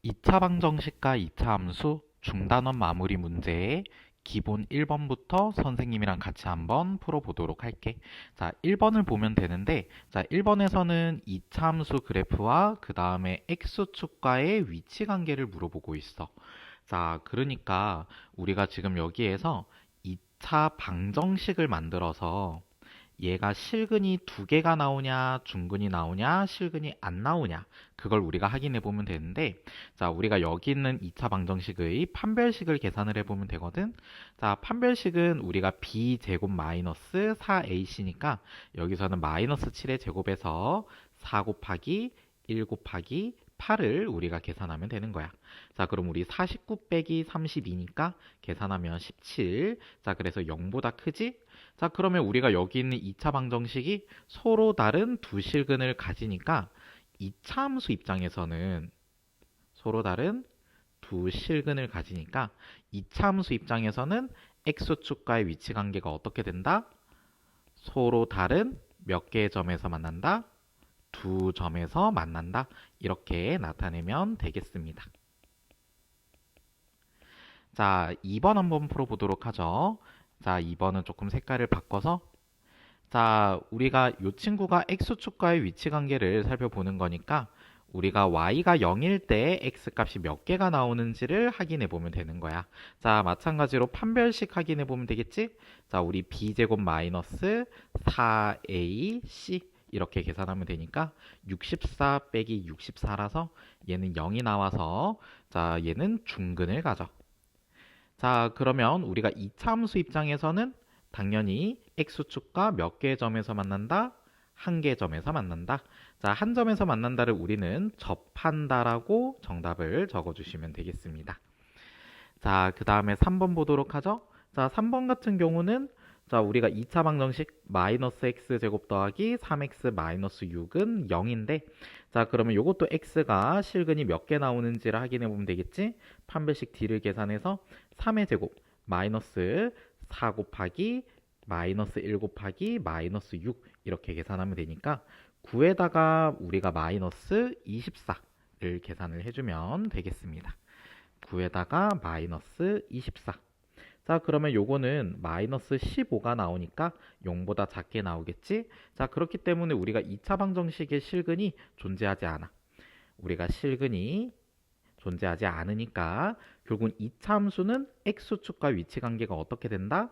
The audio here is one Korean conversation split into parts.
2차 방정식과 2차 함수 중단원 마무리 문제의 기본 1번부터 선생님이랑 같이 한번 풀어보도록 할게. 자, 1번을 보면 되는데, 자, 1번에서는 2차 함수 그래프와 그 다음에 x축과의 위치 관계를 물어보고 있어. 자, 그러니까 우리가 지금 여기에서 2차 방정식을 만들어서 얘가 실근이 두 개가 나오냐, 중근이 나오냐, 실근이 안 나오냐, 그걸 우리가 확인해 보면 되는데, 자, 우리가 여기 있는 2차 방정식의 판별식을 계산을 해보면 되거든. 자, 판별식은 우리가 b제곱 마이너스 4ac니까 여기서는 마이너스 7의 제곱에서 4 곱하기 1 곱하기 8을 우리가 계산하면 되는 거야. 자, 그럼 우리 49 빼기 32니까 계산하면 17. 자, 그래서 0보다 크지? 자, 그러면 우리가 여기 있는 2차 방정식이 서로 다른 두 실근을 가지니까 2차 함수 입장에서는 서로 다른 두 실근을 가지니까 2차 함수 입장에서는 x축과의 위치 관계가 어떻게 된다? 서로 다른 몇 개의 점에서 만난다? 두 점에서 만난다. 이렇게 나타내면 되겠습니다. 자, 2번 한번 풀어보도록 하죠. 자, 2번은 조금 색깔을 바꿔서 자, 우리가 이 친구가 x축과의 위치 관계를 살펴보는 거니까 우리가 y가 0일 때 x 값이 몇 개가 나오는지를 확인해 보면 되는 거야. 자, 마찬가지로 판별식 확인해 보면 되겠지? 자, 우리 b제곱 마이너스 4ac 이렇게 계산하면 되니까 64 빼기 64라서 얘는 0이 나와서 자, 얘는 중근을 가져. 자, 그러면 우리가 2차 함수 입장에서는 당연히 x축과 몇 개의 점에서 만난다? 한 개의 점에서 만난다. 자, 한 점에서 만난다를 우리는 접한다라고 정답을 적어주시면 되겠습니다. 자, 그 다음에 3번 보도록 하죠. 자, 3번 같은 경우는 자, 우리가 2차 방정식 마이너스 x제곱 더하기 3x 마이너스 6은 0인데 자, 그러면 이것도 x가 실근이 몇 개 나오는지를 확인해 보면 되겠지? 판별식 d를 계산해서 3의 제곱 마이너스 4 곱하기 마이너스 1 곱하기 마이너스 6 이렇게 계산하면 되니까 9에다가 우리가 마이너스 24를 계산을 해주면 되겠습니다. 9에다가 마이너스 24. 자, 그러면 요거는 마이너스 15가 나오니까 0보다 작게 나오겠지? 자, 그렇기 때문에 우리가 2차 방정식의 실근이 존재하지 않아. 우리가 실근이 존재하지 않으니까 결국은 2차 함수는 x축과 위치 관계가 어떻게 된다?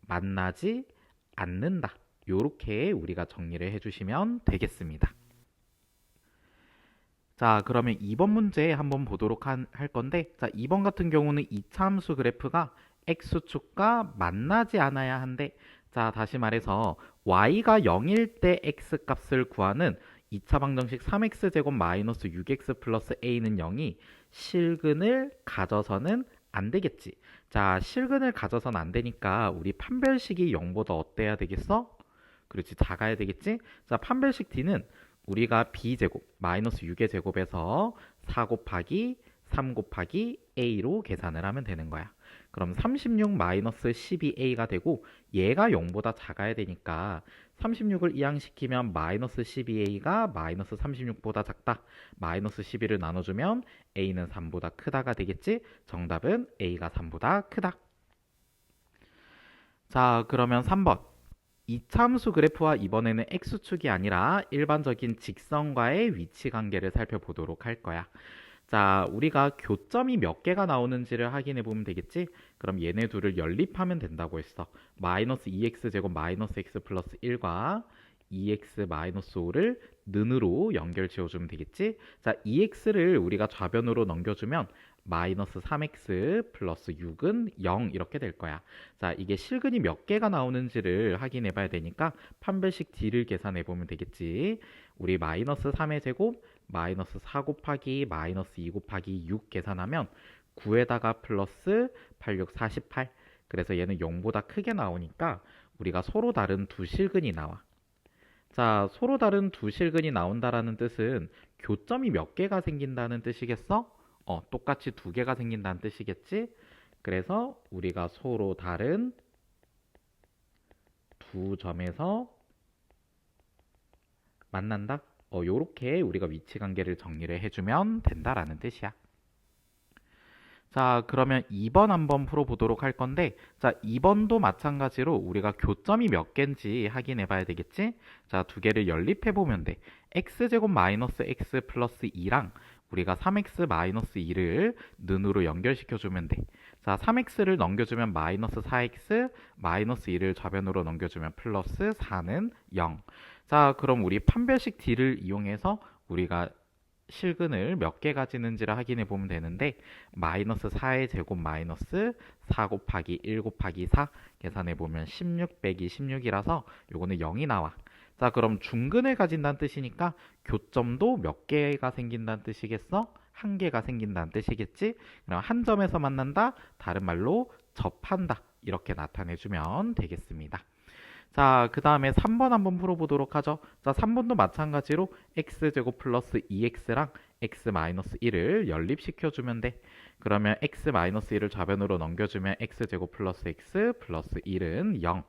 만나지 않는다. 요렇게 우리가 정리를 해주시면 되겠습니다. 자, 그러면 2번 문제 한번 보도록 할 건데, 자, 2번 같은 경우는 2차 함수 그래프가 x축과 만나지 않아야 한데, 자, 다시 말해서 y가 0일 때 x 값을 구하는 2차 방정식 3x제곱 마이너스 6x 플러스 a는 0이 실근을 가져서는 안 되겠지. 자, 실근을 가져서는 안 되니까 우리 판별식이 0보다 어때야 되겠어? 그렇지, 작아야 되겠지? 자, 판별식 d는 우리가 b제곱 마이너스 6의 제곱에서 4 곱하기 3 곱하기 a로 계산을 하면 되는 거야. 그럼 36 마이너스 12a가 되고 얘가 0보다 작아야 되니까 36을 이항시키면 마이너스 12a가 마이너스 36보다 작다. 마이너스 12를 나눠주면 a는 3보다 크다가 되겠지? 정답은 a가 3보다 크다. 자, 그러면 3번. 이참수 그래프와 이번에는 x축이 아니라 일반적인 직선과의 위치 관계를 살펴보도록 할 거야. 자, 우리가 교점이 몇 개가 나오는지를 확인해 보면 되겠지? 그럼 얘네 둘을 연립하면 된다고 했어. 마이너스 2x제곱 마이너스 x 플러스 1과 2x 마이너스 5를 는으로 연결 지어주면 되겠지? 자, 2x를 우리가 좌변으로 넘겨주면 마이너스 3x 플러스 6은 0 이렇게 될 거야. 자, 이게 실근이 몇 개가 나오는지를 확인해 봐야 되니까 판별식 d를 계산해 보면 되겠지. 우리 마이너스 3의 제곱 마이너스 4 곱하기 마이너스 2 곱하기 6 계산하면 9에다가 플러스 86 48. 그래서 얘는 0보다 크게 나오니까 우리가 서로 다른 두 실근이 나와. 자, 서로 다른 두 실근이 나온다라는 뜻은 교점이 몇 개가 생긴다는 뜻이겠어? 똑같이 두 개가 생긴다는 뜻이겠지? 그래서 우리가 서로 다른 두 점에서 만난다? 요렇게 우리가 위치 관계를 정리를 해주면 된다라는 뜻이야. 자, 그러면 2번 한번 풀어보도록 할 건데, 자, 2번도 마찬가지로 우리가 교점이 몇 개인지 확인해 봐야 되겠지? 자, 두 개를 연립해 보면 돼. x제곱 마이너스 x 플러스 2랑 우리가 3x 마이너스 2를 는으로 연결시켜 주면 돼. 자, 3x를 넘겨주면 마이너스 4x, 마이너스 2를 좌변으로 넘겨주면 플러스 4는 0. 자, 그럼 우리 판별식 D를 이용해서 우리가 실근을 몇 개 가지는지를 확인해 보면 되는데 마이너스 4의 제곱 마이너스 4 곱하기 1 곱하기 4 계산해 보면 16 빼기 16이라서 요거는 0이 나와. 자, 그럼 중근을 가진다는 뜻이니까 교점도 몇 개가 생긴다는 뜻이겠어? 한 개가 생긴다는 뜻이겠지? 그럼 한 점에서 만난다, 다른 말로 접한다, 이렇게 나타내 주면 되겠습니다. 자, 그 다음에 3번 한번 풀어보도록 하죠. 자, 3번도 마찬가지로 x제곱 플러스 2x랑 x 마이너스 1을 연립시켜주면 돼. 그러면 x 마이너스 1을 좌변으로 넘겨주면 x제곱 플러스 x 플러스 1은 0.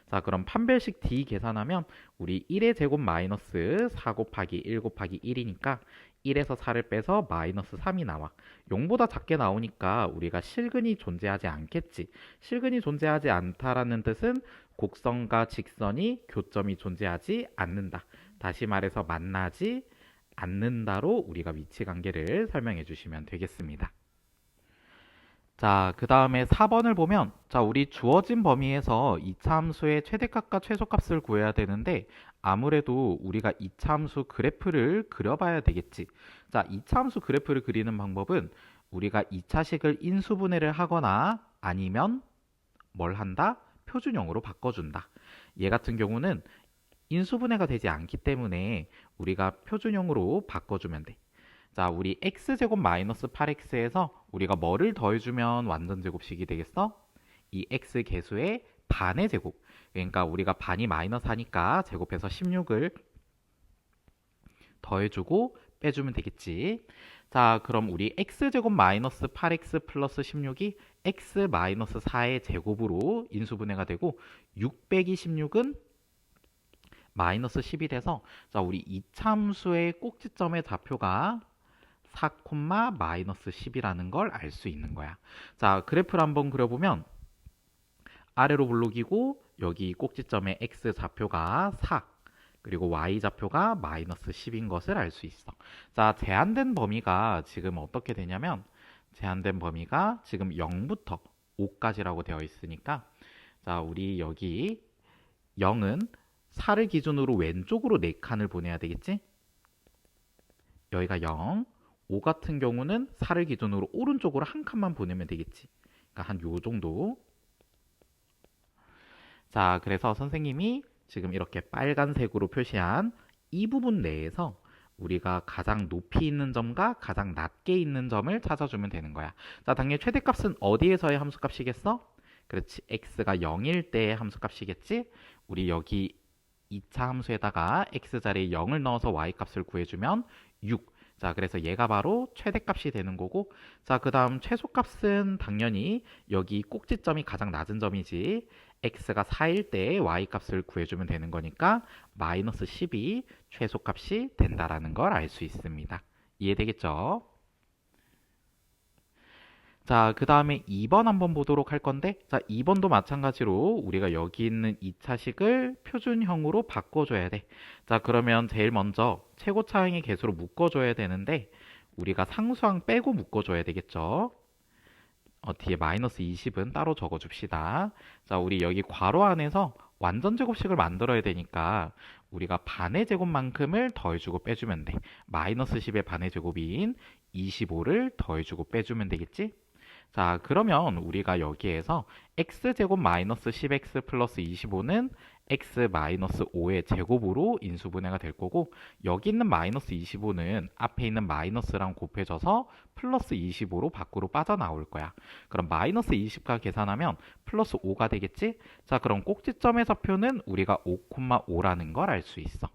자, 그럼 판별식 D 계산하면 우리 1의 제곱 마이너스 4 곱하기 1 곱하기 1이니까 1에서 4를 빼서 마이너스 3이 나와. 0보다 작게 나오니까 우리가 실근이 존재하지 않겠지. 실근이 존재하지 않다라는 뜻은 곡선과 직선이 교점이 존재하지 않는다. 다시 말해서 만나지 않는다로 우리가 위치 관계를 설명해 주시면 되겠습니다. 자, 그 다음에 4번을 보면, 자, 우리 주어진 범위에서 2차 함수의 최대값과 최소값을 구해야 되는데, 아무래도 우리가 2차 함수 그래프를 그려봐야 되겠지. 자, 2차 함수 그래프를 그리는 방법은 우리가 2차식을 인수분해를 하거나 아니면 뭘 한다? 표준형으로 바꿔준다. 얘 같은 경우는 인수분해가 되지 않기 때문에 우리가 표준형으로 바꿔주면 돼. 자, 우리 x제곱 마이너스 8x에서 우리가 뭐를 더해주면 완전 제곱식이 되겠어? 이 x 개수의 반의 제곱. 그러니까 우리가 반이 마이너스 하니까 제곱해서 16을 더해주고 빼주면 되겠지. 자, 그럼 우리 x제곱 마이너스 8x 플러스 16이 x 마이너스 4의 제곱으로 인수분해가 되고 6 빼기 16은 마이너스 10이 돼서 자, 우리 이참수의 꼭지점의 좌표가 4, 마이너스 10이라는 걸 알 수 있는 거야. 자, 그래프를 한번 그려보면 아래로 블록이고 여기 꼭지점의 x 좌표가 4 그리고 y 좌표가 마이너스 10인 것을 알 수 있어. 자, 제한된 범위가 지금 어떻게 되냐면 제한된 범위가 지금 0부터 5까지라고 되어 있으니까 자, 우리 여기 0은 4를 기준으로 왼쪽으로 4칸을 보내야 되겠지? 여기가 0, 5 같은 경우는 4를 기준으로 오른쪽으로 한 칸만 보내면 되겠지. 그러니까 한 요 정도. 자, 그래서 선생님이 지금 이렇게 빨간색으로 표시한 이 부분 내에서 우리가 가장 높이 있는 점과 가장 낮게 있는 점을 찾아주면 되는 거야. 자, 당연히 최대값은 어디에서의 함수값이겠어? 그렇지, x가 0일 때의 함수값이겠지? 우리 여기 2차 함수에다가 x자리에 0을 넣어서 y값을 구해주면 6. 자, 그래서 얘가 바로 최대값이 되는 거고, 자, 그 다음 최소값은 당연히 여기 꼭지점이 가장 낮은 점이지, x가 4일 때 y값을 구해주면 되는 거니까 마이너스 10이 최소값이 된다라는 걸 알 수 있습니다. 이해되겠죠? 자, 그 다음에 2번 한번 보도록 할 건데, 자, 2번도 마찬가지로 우리가 여기 있는 2차식을 표준형으로 바꿔줘야 돼. 자, 그러면 제일 먼저 최고차항의 개수로 묶어줘야 되는데, 우리가 상수항 빼고 묶어줘야 되겠죠? 뒤에 마이너스 20은 따로 적어줍시다. 자, 우리 여기 괄호 안에서 완전 제곱식을 만들어야 되니까 우리가 반의 제곱만큼을 더해주고 빼주면 돼. 마이너스 10의 반의 제곱인 25를 더해주고 빼주면 되겠지? 자, 그러면 우리가 여기에서 x제곱 마이너스 10x 플러스 25는 x 마이너스 5의 제곱으로 인수분해가 될 거고, 여기 있는 마이너스 25는 앞에 있는 마이너스랑 곱해져서 플러스 25로 밖으로 빠져나올 거야. 그럼 마이너스 20과 계산하면 플러스 5가 되겠지? 자, 그럼 꼭지점의 좌표는 우리가 5,5라는 걸 알 수 있어.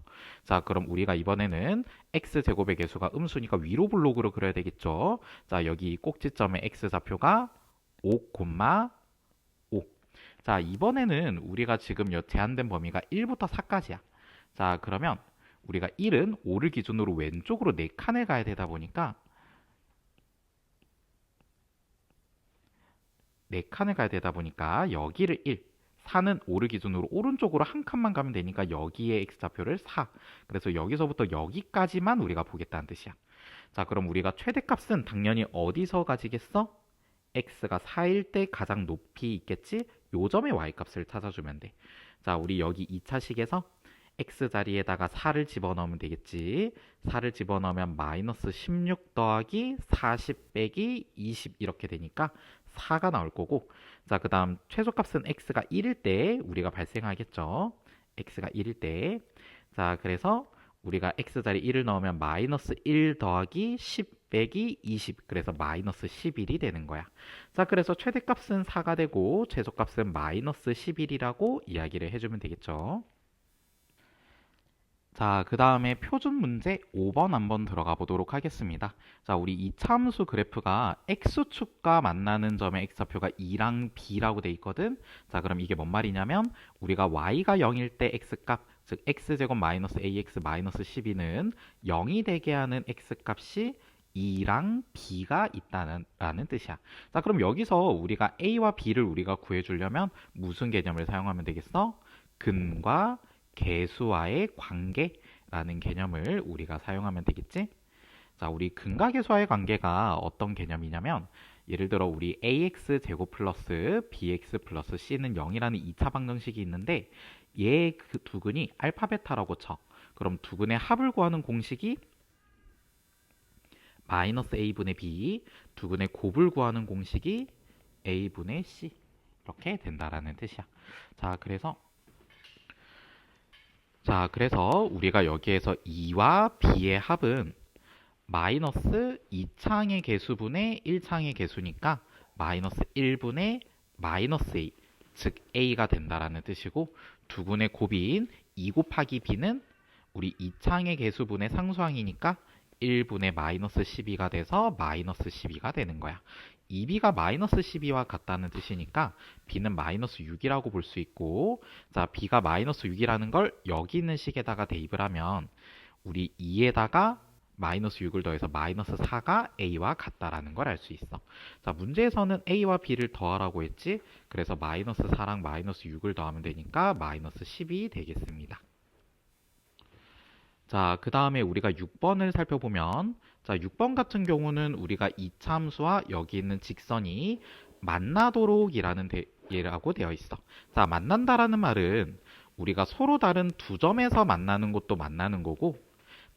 자, 그럼 우리가 이번에는 x제곱의 개수가 음수니까 위로 블록으로 그려야 되겠죠? 자, 여기 꼭지점의 x좌표가 5,5. 자, 이번에는 우리가 지금 제한된 범위가 1부터 4까지야. 자, 그러면 우리가 1은 5를 기준으로 왼쪽으로 4칸을 가야 되다 보니까 4칸을 가야 되다 보니까 여기를 1, 4는 5를 기준으로 오른쪽으로 한 칸만 가면 되니까 여기에 x좌표를 4. 그래서 여기서부터 여기까지만 우리가 보겠다는 뜻이야. 자, 그럼 우리가 최대값은 당연히 어디서 가지겠어? x가 4일 때 가장 높이 있겠지? 요 점의 y값을 찾아주면 돼. 자, 우리 여기 2차식에서 x 자리에다가 4를 집어넣으면 되겠지. 4를 집어넣으면 마이너스 16 더하기 40 빼기 20 이렇게 되니까 4가 나올 거고, 자, 그 다음 최소값은 x가 1일 때 우리가 발생하겠죠. x가 1일 때. 자, 그래서 우리가 x자리 1을 넣으면 마이너스 1 더하기 10 빼기 20, 그래서 마이너스 11이 되는 거야. 자, 그래서 최대값은 4가 되고 최소값은 마이너스 11이라고 이야기를 해주면 되겠죠. 자, 그 다음에 표준 문제 5번 한번 들어가 보도록 하겠습니다. 자, 우리 이 참수 그래프가 x축과 만나는 점의 x좌표가 2랑 b라고 돼 있거든. 자, 그럼 이게 뭔 말이냐면 우리가 y가 0일 때 x값, 즉 x제곱 마이너스 ax 마이너스 12는 0이 되게 하는 x값이 2랑 b가 있다는 라는 뜻이야. 자, 그럼 여기서 우리가 a와 b를 우리가 구해주려면 무슨 개념을 사용하면 되겠어? 근과 계수와의 관계라는 개념을 우리가 사용하면 되겠지? 자, 우리 근과 계수와의 관계가 어떤 개념이냐면 예를 들어 우리 ax 제곱 플러스 bx 플러스 c는 0이라는 2차 방정식이 있는데 얘 그 두근이 알파 베타라고 쳐. 그럼 두근의 합을 구하는 공식이 마이너스 a분의 b, 두근의 곱을 구하는 공식이 a분의 c 이렇게 된다라는 뜻이야. 자, 그래서 우리가 여기에서 2와 b의 합은 마이너스 2창의 개수분의 1창의 개수니까 마이너스 1분의 마이너스 a, 즉 a가 된다라는 뜻이고, 두근의 곱인 2 곱하기 b는 우리 2창의 개수분의 상수항이니까 1분의 마이너스 12가 돼서 마이너스 12가 되는 거야. 2b가 마이너스 12와 같다는 뜻이니까 b는 마이너스 6이라고 볼 수 있고, 자, b가 마이너스 6이라는 걸 여기 있는 식에다가 대입을 하면 우리 2에다가 마이너스 6을 더해서 마이너스 4가 a와 같다라는 걸 알 수 있어. 자, 문제에서는 a와 b를 더하라고 했지. 그래서 마이너스 4랑 마이너스 6을 더하면 되니까 마이너스 10이 되겠습니다. 자, 그 다음에 우리가 6번을 살펴보면, 자, 6번 같은 경우는 우리가 이 참수와 여기 있는 직선이 만나도록 이라고 되어 있어. 자, 만난다라는 말은 우리가 서로 다른 두 점에서 만나는 것도 만나는 거고,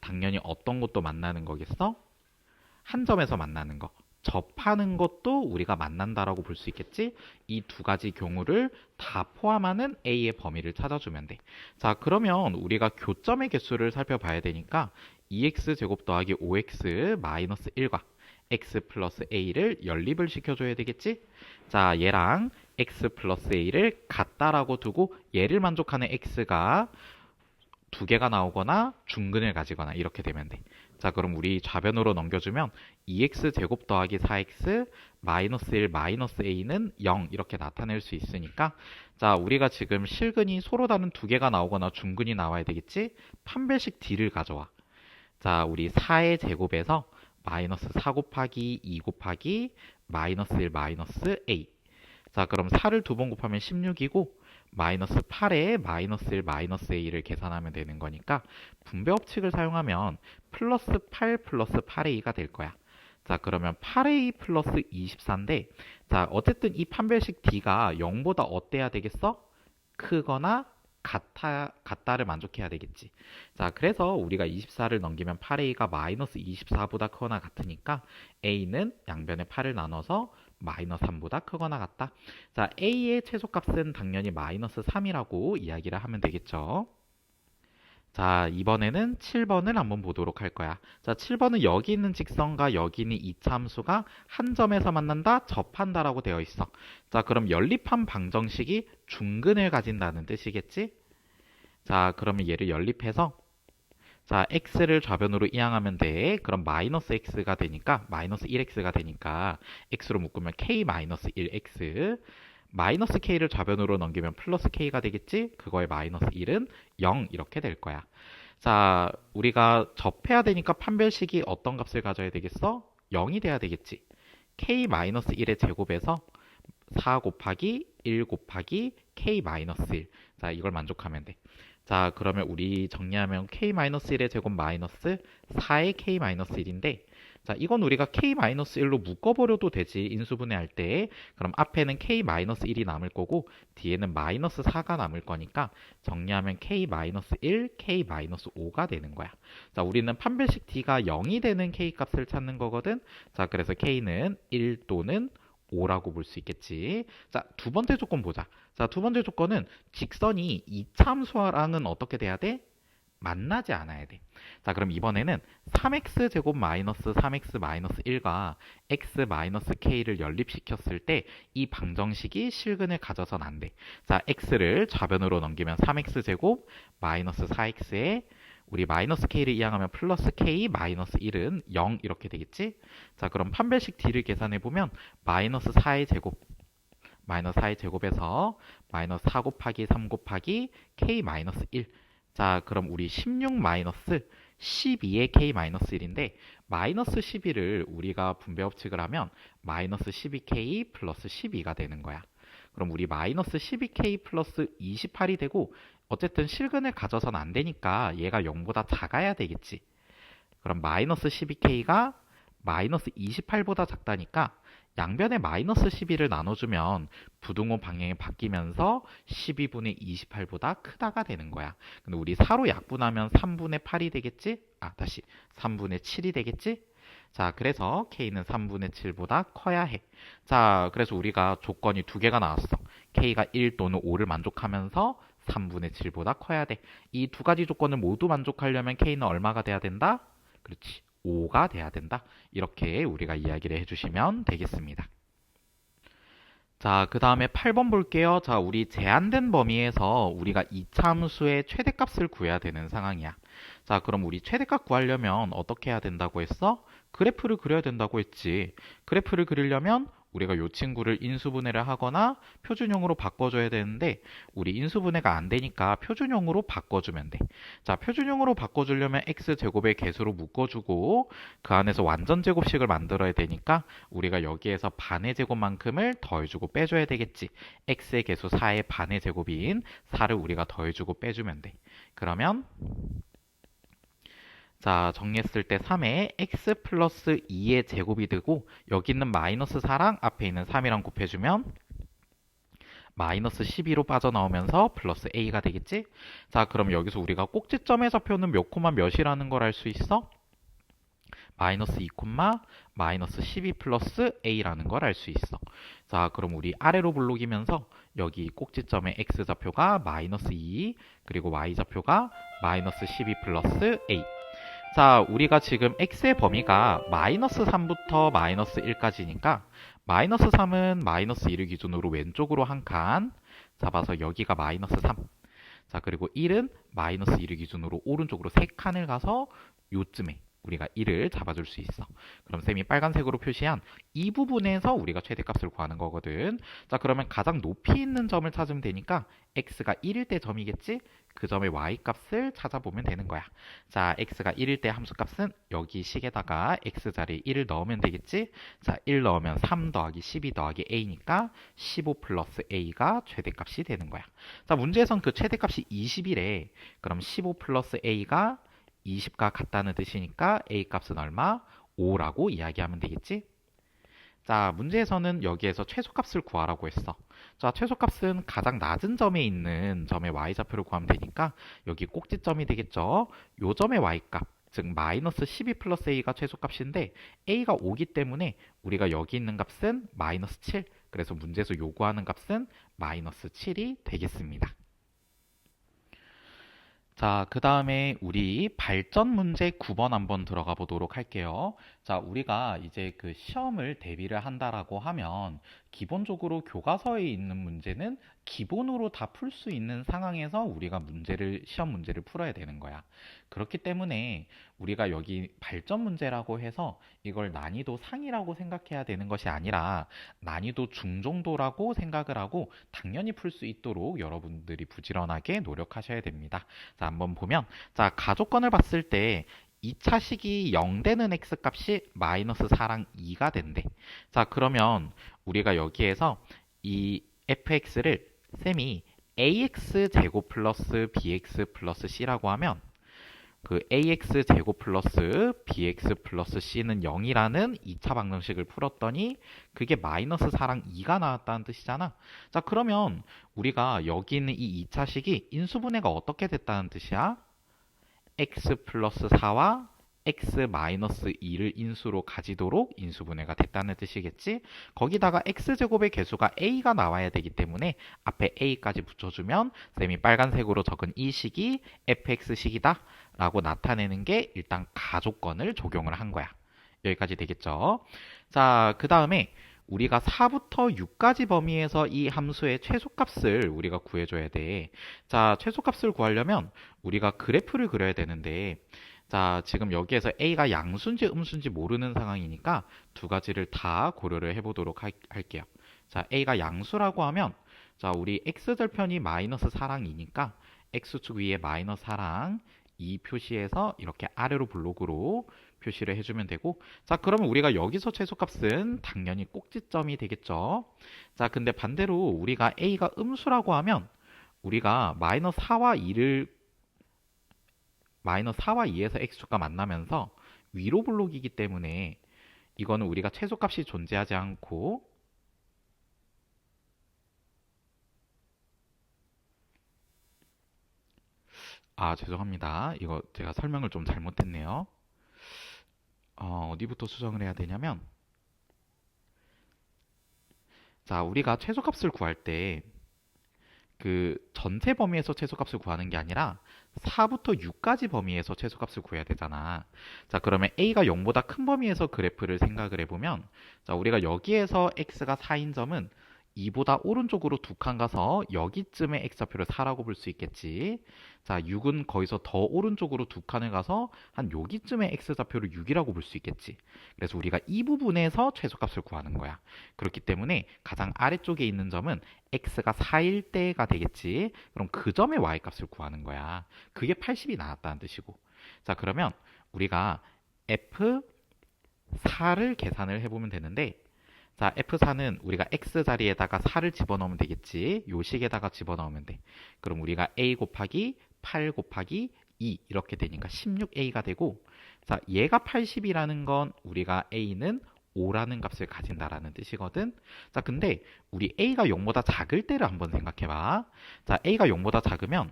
당연히 어떤 것도 만나는 거겠어? 한 점에서 만나는 거. 접하는 것도 우리가 만난다라고 볼 수 있겠지? 이 두 가지 경우를 다 포함하는 A의 범위를 찾아주면 돼. 자, 그러면 우리가 교점의 개수를 살펴봐야 되니까 2x 제곱 더하기 5x 마이너스 1과 x 플러스 a를 연립을 시켜줘야 되겠지? 자, 얘랑 x 플러스 a를 같다라고 두고 얘를 만족하는 x가 두 개가 나오거나 중근을 가지거나 이렇게 되면 돼. 자, 그럼 우리 좌변으로 넘겨주면 2x 제곱 더하기 4x 마이너스 1 마이너스 a는 0 이렇게 나타낼 수 있으니까, 자, 우리가 지금 실근이 서로 다른 두 개가 나오거나 중근이 나와야 되겠지? 판별식 d를 가져와. 자, 우리 4의 제곱에서 마이너스 4 곱하기 2 곱하기 마이너스 1 마이너스 a. 자, 그럼 4를 두 번 곱하면 16이고 마이너스 8에 마이너스 1 마이너스 a를 계산하면 되는 거니까 분배 법칙을 사용하면 플러스 8 플러스 8a가 될 거야. 자, 그러면 8a 플러스 24인데, 자, 어쨌든 이 판별식 d가 0보다 어때야 되겠어? 크거나 같다를 만족해야 되겠지. 자, 그래서 우리가 24를 넘기면 8a가 마이너스 24보다 크거나 같으니까 a는 양변에 8을 나눠서 마이너스 3보다 크거나 같다. 자, a의 최소값은 당연히 마이너스 3이라고 이야기를 하면 되겠죠. 자, 이번에는 7번을 한번 보도록 할 거야. 자, 7번은 여기 있는 직선과 여기 있는 이차함수가 한 점에서 만난다, 접한다라고 되어 있어. 자, 그럼 연립한 방정식이 중근을 가진다는 뜻이겠지? 자, 그러면 얘를 연립해서, 자, x를 좌변으로 이항하면 돼. 그럼 마이너스 x가 되니까, 마이너스 1x가 되니까 x로 묶으면 k 마이너스 1x. 마이너스 k를 좌변으로 넘기면 플러스 k가 되겠지? 그거의 마이너스 1은 0 이렇게 될 거야. 자, 우리가 접해야 되니까 판별식이 어떤 값을 가져야 되겠어? 0이 돼야 되겠지. k 마이너스 1의 제곱에서 4 곱하기 1 곱하기 k 마이너스 1. 자, 이걸 만족하면 돼. 자, 그러면 우리 정리하면 k 마이너스 1의 제곱 마이너스 4의 k 마이너스 1인데, 자, 이건 우리가 k 마이너스 1로 묶어버려도 되지, 인수분해할 때. 그럼 앞에는 k 마이너스 1이 남을 거고, 뒤에는 마이너스 4가 남을 거니까, 정리하면 k 마이너스 1, k 마이너스 5가 되는 거야. 자, 우리는 판별식 d가 0이 되는 k 값을 찾는 거거든. 자, 그래서 k는 1 또는 5라고 볼 수 있겠지. 자, 두 번째 조건 보자. 자, 두 번째 조건은 직선이 이차함수랑은 어떻게 돼야 돼? 만나지 않아야 돼. 자, 그럼 이번에는 3x 제곱 마이너스 3x 마이너스 1과 x 마이너스 k를 연립시켰을 때 이 방정식이 실근을 가져선 안 돼. 자, x를 좌변으로 넘기면 3x 제곱 마이너스 4x에 우리 마이너스 k를 이항하면 플러스 k 마이너스 1은 0 이렇게 되겠지? 자, 그럼 판별식 d를 계산해 보면 마이너스 4의 제곱 마이너스 4의 제곱에서 마이너스 4 곱하기 3 곱하기 k 마이너스 1. 자, 그럼 우리 16 마이너스 12의 k 마이너스 1인데 마이너스 12를 우리가 분배법칙을 하면 마이너스 12k 플러스 12가 되는 거야. 그럼 우리 마이너스 12k 플러스 28이 되고 어쨌든 실근을 가져선 안 되니까 얘가 0보다 작아야 되겠지. 그럼 마이너스 12k가 마이너스 28보다 작다니까 양변에 마이너스 12를 나눠주면 부등호 방향이 바뀌면서 12분의 28보다 크다가 되는 거야. 근데 우리 4로 약분하면 3분의 8이 되겠지? 아, 다시 3분의 7이 되겠지? 자, 그래서 k는 3분의 7보다 커야 해. 자, 그래서 우리가 조건이 두 개가 나왔어. k가 1 또는 5를 만족하면서 3분의 7보다 커야 돼. 이 두 가지 조건을 모두 만족하려면 k는 얼마가 돼야 된다? 그렇지. 5가 돼야 된다. 이렇게 우리가 이야기를 해주시면 되겠습니다. 자, 그 다음에 8번 볼게요. 자, 우리 제한된 범위에서 우리가 이차함수의 최대값을 구해야 되는 상황이야. 자, 그럼 우리 최대값 구하려면 어떻게 해야 된다고 했어? 그래프를 그려야 된다고 했지. 그래프를 그리려면 우리가 이 친구를 인수분해를 하거나 표준형으로 바꿔줘야 되는데 우리 인수분해가 안 되니까 표준형으로 바꿔주면 돼. 자, 표준형으로 바꿔주려면 x제곱의 개수로 묶어주고 그 안에서 완전 제곱식을 만들어야 되니까 우리가 여기에서 반의 제곱만큼을 더해주고 빼줘야 되겠지. x의 개수 4의 반의 제곱인 4를 우리가 더해주고 빼주면 돼. 그러면 자, 정리했을 때 3에 x 플러스 2의 제곱이 되고 여기 있는 마이너스 4랑 앞에 있는 3이랑 곱해주면 마이너스 12로 빠져나오면서 플러스 a가 되겠지? 자, 그럼 여기서 우리가 꼭지점의 좌표는 몇 콤마 몇이라는 걸 알 수 있어? 마이너스 2 콤마 마이너스 12 플러스 a라는 걸 알 수 있어. 자, 그럼 우리 아래로 블록이면서 여기 꼭지점의 x좌표가 마이너스 2 그리고 y좌표가 마이너스 12 플러스 a. 자, 우리가 지금 x의 범위가 마이너스 3부터 마이너스 1까지니까 마이너스 3은 마이너스 1을 기준으로 왼쪽으로 한 칸 잡아서 여기가 마이너스 3. 자, 그리고 1은 마이너스 1을 기준으로 오른쪽으로 3칸을 가서 요쯤에 우리가 1을 잡아줄 수 있어. 그럼 쌤이 빨간색으로 표시한 이 부분에서 우리가 최대값을 구하는 거거든. 자, 그러면 가장 높이 있는 점을 찾으면 되니까 x가 1일 때 점이겠지? 그 점의 y값을 찾아보면 되는 거야. 자, x가 1일 때 함수값은 여기 식에다가 x자리에 1을 넣으면 되겠지? 자, 1 넣으면 3 더하기 12 더하기 a니까 15 플러스 a가 최대값이 되는 거야. 자, 문제에선 그 최대값이 20이래. 그럼 15 플러스 a가 20과 같다는 뜻이니까 a 값은 얼마? 5라고 이야기하면 되겠지? 자, 문제에서는 여기에서 최소값을 구하라고 했어. 자, 최소값은 가장 낮은 점에 있는 점의 y좌표를 구하면 되니까 여기 꼭지점이 되겠죠? 요 점의 y값, 즉 마이너스 12 플러스 a가 최소값인데 a가 5기 때문에 우리가 여기 있는 값은 마이너스 7. 그래서 문제에서 요구하는 값은 마이너스 7이 되겠습니다. 자, 그 다음에 우리 발전 문제 9번 한번 들어가 보도록 할게요. 자, 우리가 이제 그 시험을 대비를 한다라고 하면 기본적으로 교과서에 있는 문제는 기본으로 다 풀 수 있는 상황에서 우리가 시험 문제를 풀어야 되는 거야. 그렇기 때문에 우리가 여기 발전 문제라고 해서 이걸 난이도 상이라고 생각해야 되는 것이 아니라 난이도 중정도라고 생각을 하고 당연히 풀 수 있도록 여러분들이 부지런하게 노력하셔야 됩니다. 자, 한번 보면 자, 가족권을 봤을 때 2차 식이 0 되는 x값이 마이너스 4랑 2가 된대. 자, 그러면 우리가 여기에서 이 fx를 쌤이 ax 제곱 플러스 bx 플러스 c라고 하면 그 ax 제곱 플러스 bx 플러스 c는 0이라는 2차 방정식을 풀었더니 그게 마이너스 4랑 2가 나왔다는 뜻이잖아. 자, 그러면 우리가 여기 있는 이 2차식이 인수분해가 어떻게 됐다는 뜻이야? x 플러스 4와 x 마이너스 2를 인수로 가지도록 인수분해가 됐다는 뜻이겠지? 거기다가 x제곱의 개수가 a가 나와야 되기 때문에 앞에 a까지 붙여주면 쌤이 빨간색으로 적은 이 식이 fx식이다 라고 나타내는 게 일단 가조건을 적용을 한 거야. 여기까지 되겠죠? 자, 그 다음에 우리가 4부터 6까지 범위에서 이 함수의 최소값을 우리가 구해줘야 돼. 자, 최소값을 구하려면 우리가 그래프를 그려야 되는데, 자, 지금 여기에서 a가 양수인지 음수인지 모르는 상황이니까 두 가지를 다 고려를 해보도록 할게요. 자, a가 양수라고 하면, 자, 우리 x절편이 마이너스 4랑 2니까 x축 위에 마이너스 4랑 2 표시해서 이렇게 아래로 블록으로 표시를 해주면 되고, 자, 그러면 우리가 여기서 최소값은 당연히 꼭지점이 되겠죠. 자, 근데 반대로 우리가 a가 음수라고 하면 우리가 마이너스 4와 2에서 x축과 만나면서 위로 블록이기 때문에 이거는 우리가 최소값이 존재하지 않고 죄송합니다. 이거 제가 설명을 좀 잘못했네요. 어디부터 수정을 해야 되냐면, 자, 우리가 최소값을 구할 때 그 전체 범위에서 최소값을 구하는 게 아니라 4부터 6까지 범위에서 최소값을 구해야 되잖아. 자, 그러면 a가 0보다 큰 범위에서 그래프를 생각을 해보면, 자, 우리가 여기에서 x가 4인 점은 2보다 오른쪽으로 두 칸 가서 여기쯤에 x좌표를 4라고 볼 수 있겠지. 자, 6은 거기서 더 오른쪽으로 두 칸을 가서 한 여기쯤에 x좌표를 6이라고 볼 수 있겠지. 그래서 우리가 이 부분에서 최소값을 구하는 거야. 그렇기 때문에 가장 아래쪽에 있는 점은 x가 4일 때가 되겠지. 그럼 그 점의 y값을 구하는 거야. 그게 80이 나왔다는 뜻이고. 자, 그러면 우리가 f4를 계산을 해보면 되는데, 자, F4는 우리가 X 자리에다가 4를 집어넣으면 되겠지. 요 식에다가 집어넣으면 돼. 그럼 우리가 A 곱하기 8 곱하기 2 이렇게 되니까 16A가 되고, 자, 얘가 80이라는 건 우리가 A는 5라는 값을 가진다라는 뜻이거든. 자, 근데 우리 A가 0보다 작을 때를 한번 생각해봐. 자, A가 0보다 작으면,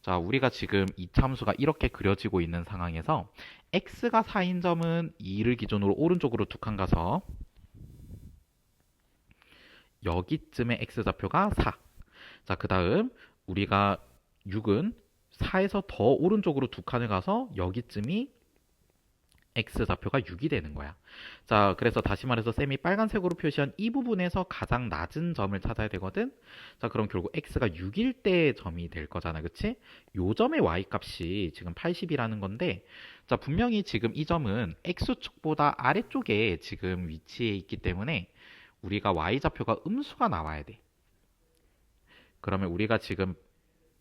자, 우리가 지금 이 함수가 이렇게 그려지고 있는 상황에서 X가 4인 점은 2를 기준으로 오른쪽으로 두 칸 가서 여기쯤에 x좌표가 4. 자, 그 다음 우리가 6은 4에서 더 오른쪽으로 두 칸을 가서 여기쯤이 x좌표가 6이 되는 거야. 자, 그래서 다시 말해서 쌤이 빨간색으로 표시한 이 부분에서 가장 낮은 점을 찾아야 되거든. 자, 그럼 결국 x가 6일 때 점이 될 거잖아, 그치? 요 점의 y값이 지금 80이라는 건데, 자, 분명히 지금 이 점은 x축보다 아래쪽에 지금 위치해 있기 때문에 우리가 y좌표가 음수가 나와야 돼. 그러면 우리가 지금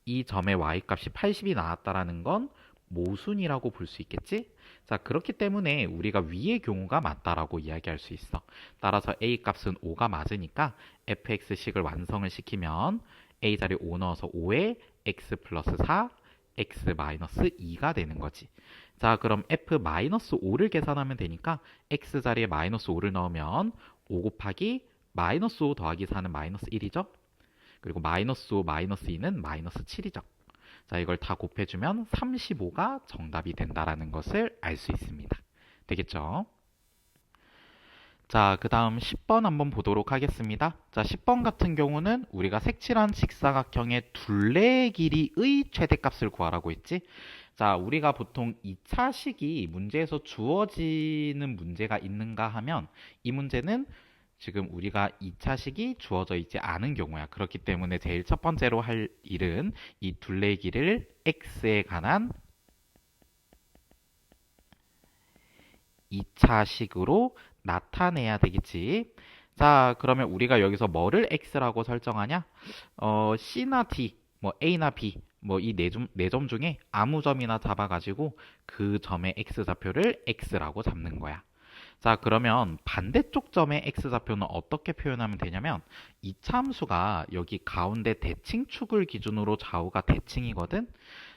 이 점의 y값이 80이 나왔다라는 건 모순이라고 볼 수 있겠지? 자, 그렇기 때문에 우리가 위의 경우가 맞다라고 이야기할 수 있어. 따라서 a 값은 5가 맞으니까 fx식을 완성을 시키면 a 자리 5 넣어서 5에 x 플러스 4, x 마이너스 2가 되는 거지. 자, 그럼 f-5를 계산하면 되니까 x 자리에 마이너스 5를 넣으면 5 곱하기 마이너스 5 더하기 4는 마이너스 1이죠. 그리고 마이너스 5 마이너스 2는 마이너스 7이죠. 자, 이걸 다 곱해주면 35가 정답이 된다라는 것을 알 수 있습니다. 되겠죠? 자, 그 다음 10번 한번 보도록 하겠습니다. 자, 10번 같은 경우는 우리가 색칠한 직사각형의 둘레의 길이의 최대값을 구하라고 했지. 자, 우리가 보통 2차식이 문제에서 주어지는 문제가 있는가 하면 이 문제는 지금 우리가 2차식이 주어져 있지 않은 경우야. 그렇기 때문에 제일 첫 번째로 할 일은 이 둘레의 길이를 x에 관한 2차식으로 나타내야 되겠지. 자, 그러면 우리가 여기서 뭐를 x라고 설정하냐? c나 d, 뭐 a나 b, 뭐 이 네 점 중에 아무 점이나 잡아가지고 그 점의 x좌표를 x라고 잡는 거야. 자, 그러면 반대쪽 점의 x좌표는 어떻게 표현하면 되냐면 이 참수가 여기 가운데 대칭축을 기준으로 좌우가 대칭이거든.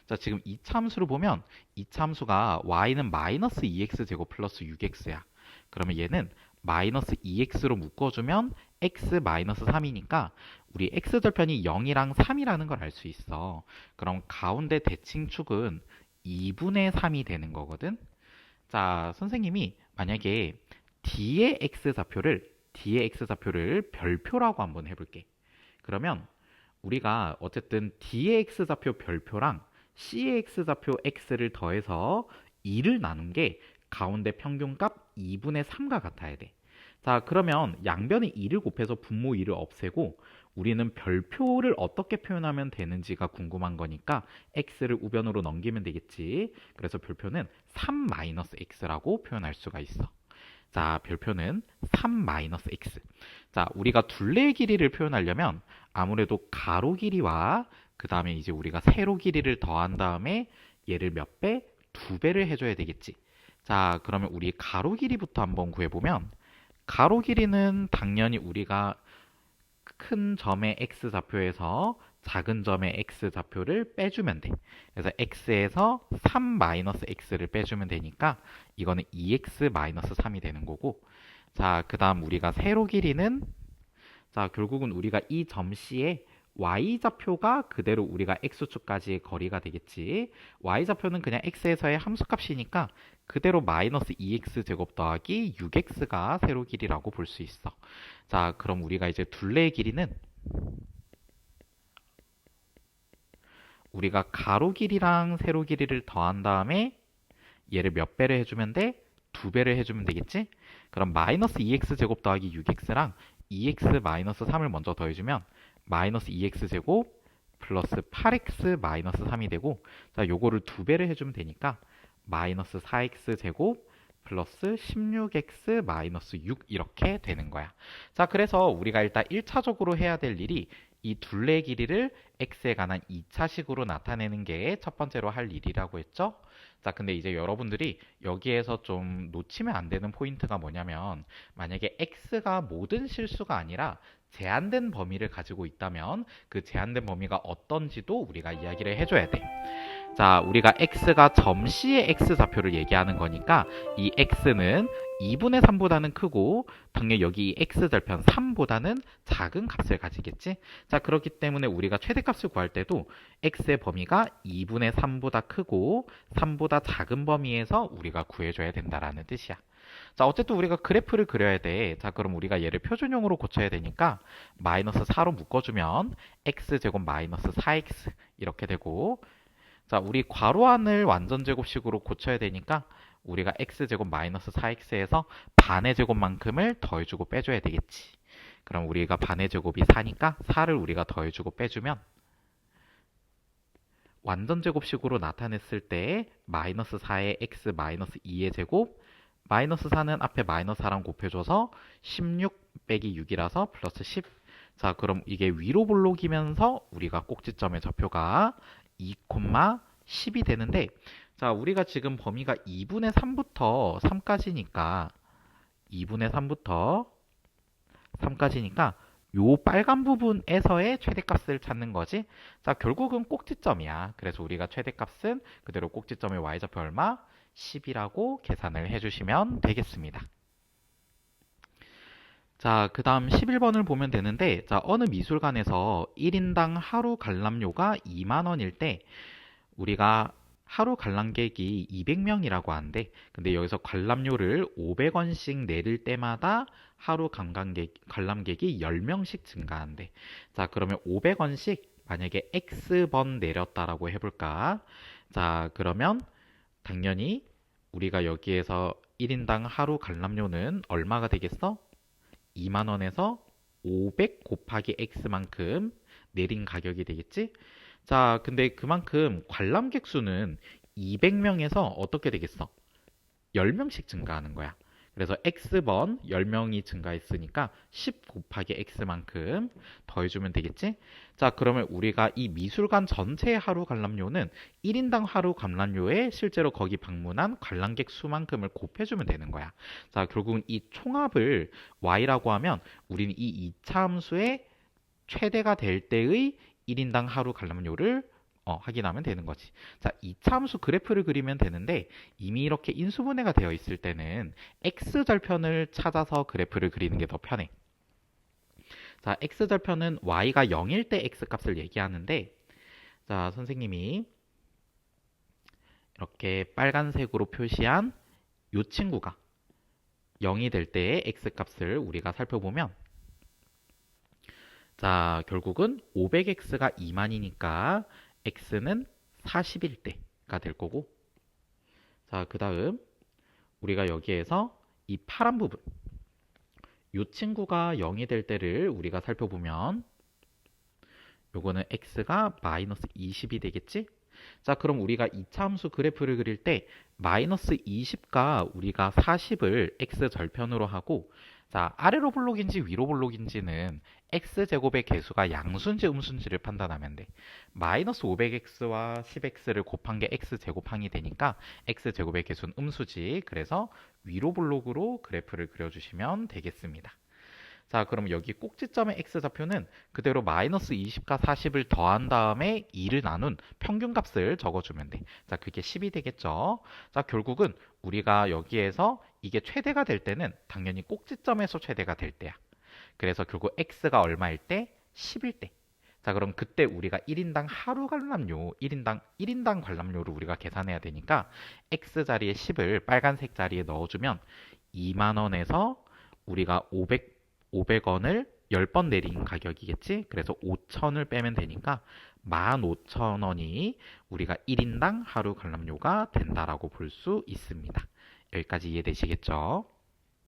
자, 지금 이 참수를 보면 이 참수가 y는 마이너스 2x 제곱 플러스 6x야. 그러면 얘는 마이너스 2x로 묶어주면 x 마이너스 3이니까 우리 x절편이 0이랑 3이라는 걸 알 수 있어. 그럼 가운데 대칭축은 2분의 3이 되는 거거든. 자, 선생님이 만약에 D의 X좌표를 별표라고 한번 해볼게. 그러면 우리가 어쨌든 D의 X좌표 별표랑 C의 X좌표 X를 더해서 2를 나눈 게 가운데 평균값 2분의 3과 같아야 돼. 자, 그러면 양변에 2를 곱해서 분모 2를 없애고 우리는 별표를 어떻게 표현하면 되는지가 궁금한 거니까 x를 우변으로 넘기면 되겠지. 그래서 별표는 3-x라고 표현할 수가 있어. 자, 별표는 3-x. 자, 우리가 둘레의 길이를 표현하려면 아무래도 가로 길이와 그 다음에 이제 우리가 세로 길이를 더한 다음에 얘를 몇 배? 2배를 해줘야 되겠지. 자, 그러면 우리 가로 길이부터 한번 구해보면 가로 길이는 당연히 우리가 큰 점의 x좌표에서 작은 점의 x좌표를 빼주면 돼. 그래서 x에서 3-x를 빼주면 되니까 이거는 2x-3이 되는 거고, 자, 그 다음 우리가 세로 길이는, 자, 결국은 우리가 이 점 C에 y좌표가 그대로 우리가 x축까지의 거리가 되겠지. y좌표는 그냥 x에서의 함수값이니까 그대로 마이너스 2x 제곱 더하기 6x가 세로 길이라고 볼 수 있어. 자, 그럼 우리가 이제 둘레의 길이는 우리가 가로 길이랑 세로 길이를 더한 다음에 얘를 몇 배를 해주면 돼? 2배를 해주면 되겠지? 그럼 마이너스 2x 제곱 더하기 6x랑 2x 마이너스 3을 먼저 더해주면 마이너스 2x 제곱 플러스 8x 마이너스 3이 되고, 자, 요거를 2배를 해주면 되니까 마이너스 4x 제곱 플러스 16x 마이너스 6 이렇게 되는 거야. 자, 그래서 우리가 일단 1차적으로 해야 될 일이 이 둘레의 길이를 x에 관한 2차식으로 나타내는 게 첫 번째로 할 일이라고 했죠. 자, 근데 이제 여러분들이 여기에서 좀 놓치면 안 되는 포인트가 뭐냐면 만약에 x가 모든 실수가 아니라 제한된 범위를 가지고 있다면 그 제한된 범위가 어떤지도 우리가 이야기를 해줘야 돼. 자, 우리가 x가 점 C의 x좌표를 얘기하는 거니까 이 x는 2분의 3보다는 크고 당연히 여기 이 x절편 3보다는 작은 값을 가지겠지. 자, 그렇기 때문에 우리가 최대값을 구할 때도 x의 범위가 2분의 3보다 크고 3보다 작은 범위에서 우리가 구해줘야 된다라는 뜻이야. 자, 어쨌든 우리가 그래프를 그려야 돼. 자, 그럼 우리가 얘를 표준형으로 고쳐야 되니까 마이너스 4로 묶어주면 x제곱 마이너스 4x 이렇게 되고, 자, 우리 괄호안을 완전제곱식으로 고쳐야 되니까 우리가 x제곱 마이너스 4x에서 반의 제곱만큼을 더해주고 빼줘야 되겠지. 그럼 우리가 반의 제곱이 4니까 4를 우리가 더해주고 빼주면 완전제곱식으로 나타냈을 때 마이너스 4의 x 마이너스 2의 제곱, 마이너스 4는 앞에 마이너스 4랑 곱해줘서 16 빼기 6이라서 플러스 10. 자, 그럼 이게 위로 볼록이면서 우리가 꼭지점의 좌표가 2,10이 되는데, 자, 우리가 지금 범위가 2분의 3부터 3까지니까 2분의 3부터 3까지니까 요 빨간 부분에서의 최대값을 찾는 거지. 자, 결국은 꼭지점이야. 그래서 우리가 최대값은 그대로 꼭지점의 y좌표 얼마? 10이라고 계산을 해주시면 되겠습니다. 자, 그 다음 11번을 보면 되는데, 자, 어느 미술관에서 1인당 하루 관람료가 2만 원일 때 우리가 하루 관람객이 200명이라고 하는데, 근데 여기서 관람료를 500원씩 내릴 때마다 하루 관람객이 10명씩 증가한대. 자, 그러면 500원씩 만약에 X번 내렸다라고 해볼까? 자, 그러면 당연히 우리가 여기에서 1인당 하루 관람료는 얼마가 되겠어? 2만 원에서 500 곱하기 X만큼 내린 가격이 되겠지? 자, 근데 그만큼 관람객 수는 200명에서 어떻게 되겠어? 10명씩 증가하는 거야. 그래서 x번 10명이 증가했으니까 10 곱하기 x만큼 더해주면 되겠지? 자, 그러면 우리가 이 미술관 전체의 하루 관람료는 1인당 하루 관람료에 실제로 거기 방문한 관람객 수만큼을 곱해주면 되는 거야. 자, 결국은 이 총합을 y라고 하면 우리는 이 2차 함수의 최대가 될 때의 1인당 하루 관람료를 확인하면 되는 거지. 자, 2차 함수 그래프를 그리면 되는데 이미 이렇게 인수분해가 되어 있을 때는 x절편을 찾아서 그래프를 그리는 게 더 편해. 자, x절편은 y가 0일 때 x값을 얘기하는데 자, 선생님이 이렇게 빨간색으로 표시한 이 친구가 0이 될 때의 x값을 우리가 살펴보면 자, 결국은 500x가 2만이니까 x는 41대가 될 거고 자, 그 다음 우리가 여기에서 이 파란 부분 이 친구가 0이 될 때를 우리가 살펴보면 요거는 x가 마이너스 20이 되겠지? 자, 그럼 우리가 2차 함수 그래프를 그릴 때 마이너스 20과 우리가 40을 x절편으로 하고 자, 아래로 볼록인지 위로 볼록인지는 x제곱의 개수가 양수인지 음수인지를 판단하면 돼. 마이너스 500x와 10x를 곱한 게 x제곱항이 되니까 x제곱의 개수는 음수지. 그래서 위로 볼록으로 그래프를 그려주시면 되겠습니다. 자, 그럼 여기 꼭지점의 x좌표는 그대로 마이너스 20과 40을 더한 다음에 2를 나눈 평균값을 적어주면 돼. 자, 그게 10이 되겠죠. 자, 결국은 우리가 여기에서 이게 최대가 될 때는 당연히 꼭지점에서 최대가 될 때야. 그래서 결국 x가 얼마일 때? 10일 때. 자, 그럼 그때 우리가 1인당 하루 관람료, 1인당 관람료를 우리가 계산해야 되니까 x 자리에 10을 빨간색 자리에 넣어주면 2만 원에서 우리가 500원을 10번 내린 가격이겠지? 그래서 5천을 빼면 되니까 15,000원이 우리가 1인당 하루 관람료가 된다라고 볼 수 있습니다. 여기까지 이해되시겠죠?